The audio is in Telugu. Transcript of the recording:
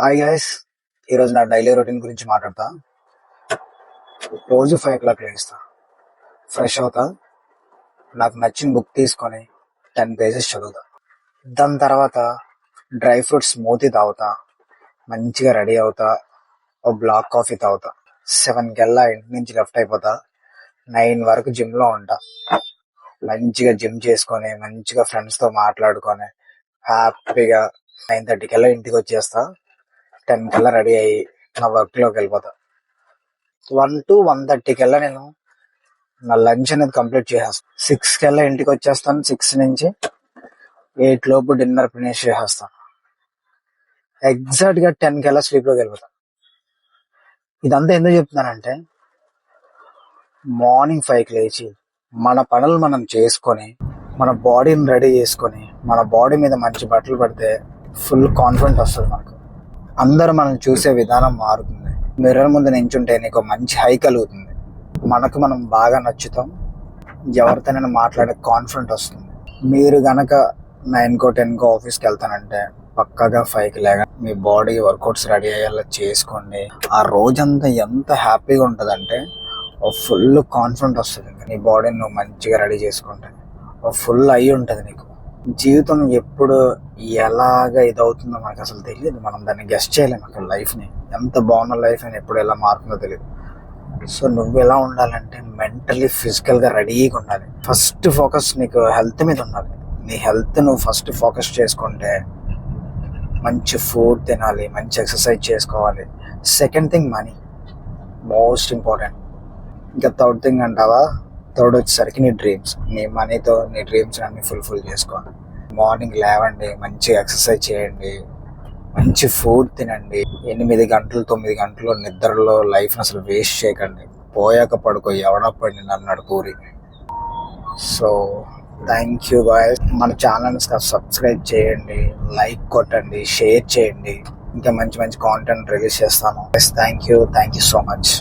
హాయ్ గైస్, ఈరోజు నా డైలీ రొటీన్ గురించి మాట్లాడతా. రోజు 5 o'clock లేస్తా, ఫ్రెష్ అవుతా, నాకు నచ్చిన బుక్ తీసుకొని 10 pages చదువుతా. దాని తర్వాత డ్రై ఫ్రూట్స్ స్మూతీ తాగుతా, మంచిగా రెడీ అవుతా, ఒక బ్లాక్ కాఫీ తాగుతా. 7 కల్లా ఇంటి నుంచి లెఫ్ట్ అయిపోతా. 9 వరకు జిమ్ లో ఉంటా. మంచిగా జిమ్ చేసుకొని మంచిగా ఫ్రెండ్స్ తో మాట్లాడుకొని హ్యాపీగా 9:30 కల్లా ఇంటికి వచ్చేస్తా. 10 కల్లా రెడీ అయ్యి నా వర్క్ లోకి వెళ్ళిపోతా. 1 to 1:30 కల్లా నేను నా లంచ్ అనేది కంప్లీట్ చేసేస్తాను. 6 కల్లా ఇంటికి వచ్చేస్తాను. 6 నుంచి 8 లోపు డిన్నర్ ఫినిష్ చేసేస్తాను. ఎగ్జాక్ట్ గా 10 కల్లా స్లీప్ లోకి వెళ్ళిపోతాను. ఇదంతా ఎందుకు చెప్తున్నానంటే, మార్నింగ్ 5కి లేచి మన పనులు మనం చేసుకొని మన బాడీని రెడీ చేసుకొని మన బాడీ మీద మంచి బట్టలు పడితే ఫుల్ కాన్ఫిడెంట్ వస్తుంది మనకు. అందరూ మనం చూసే విధానం మారుతుంది. మిర్రర్ ముందు నించుంటే నీకు మంచి హై కలుగుతుంది. మనకు మనం బాగా నచ్చుతాం. ఎవరితోనైనా మాట్లాడే కాన్ఫిడెంట్ వస్తుంది. మీరు గనక 9కో 10కో ఆఫీస్కి వెళ్తానంటే పక్కాగా 5కి లేక మీ బాడీ వర్కౌట్స్ రెడీ అయ్యేలా చేసుకోండి. ఆ రోజంతా ఎంత హ్యాపీగా ఉంటుందంటే ఫుల్ కాన్ఫిడెంట్ వస్తుంది. నీ బాడీని నువ్వు మంచిగా రెడీ చేసుకుంటే ఫుల్ అయ్యి ఉంటుంది నీకు. జీవితం ఎప్పుడు ఎలాగ ఇదవుతుందో మనకు అసలు తెలియదు. మనం దాన్ని గెస్ట్ చేయలేము. అక్కడ లైఫ్ని ఎంత బాగున్న లైఫ్ అని ఎప్పుడు ఎలా మారుతుందో తెలియదు. సో నువ్వు ఎలా ఉండాలంటే మెంటలీ ఫిజికల్గా రెడీగా ఉండాలి. ఫస్ట్ ఫోకస్ నీకు హెల్త్ మీద ఉండాలి. నీ హెల్త్ నువ్వు ఫస్ట్ ఫోకస్ చేసుకుంటే మంచి ఫుడ్ తినాలి, మంచి ఎక్సర్సైజ్ చేసుకోవాలి. Second thing money, most important. ఇంకా థర్డ్ థింగ్ అంటావా, థర్డ్ వచ్చేసరికి నీ డ్రీమ్స్. నీ మనీతో నీ డ్రీమ్స్ అన్ని ఫుల్ఫిల్ చేసుకోవాలి. మార్నింగ్ లేవండి, మంచిగా ఎక్సర్సైజ్ చేయండి, మంచి ఫుడ్ తినండి. 8 గంటలు 9 గంటలు నిద్రలో లైఫ్ని అసలు వేస్ట్ చేయకండి. పోయాక పడుకో, ఎవడప్పండి అన్నాడు puri. So thank you guys. మన ఛానల్ని సబ్స్క్రైబ్ చేయండి, లైక్ కొట్టండి, షేర్ చేయండి. ఇంకా మంచి మంచి కాంటెంట్ రిలీజ్ చేస్తాను. Thank you so much.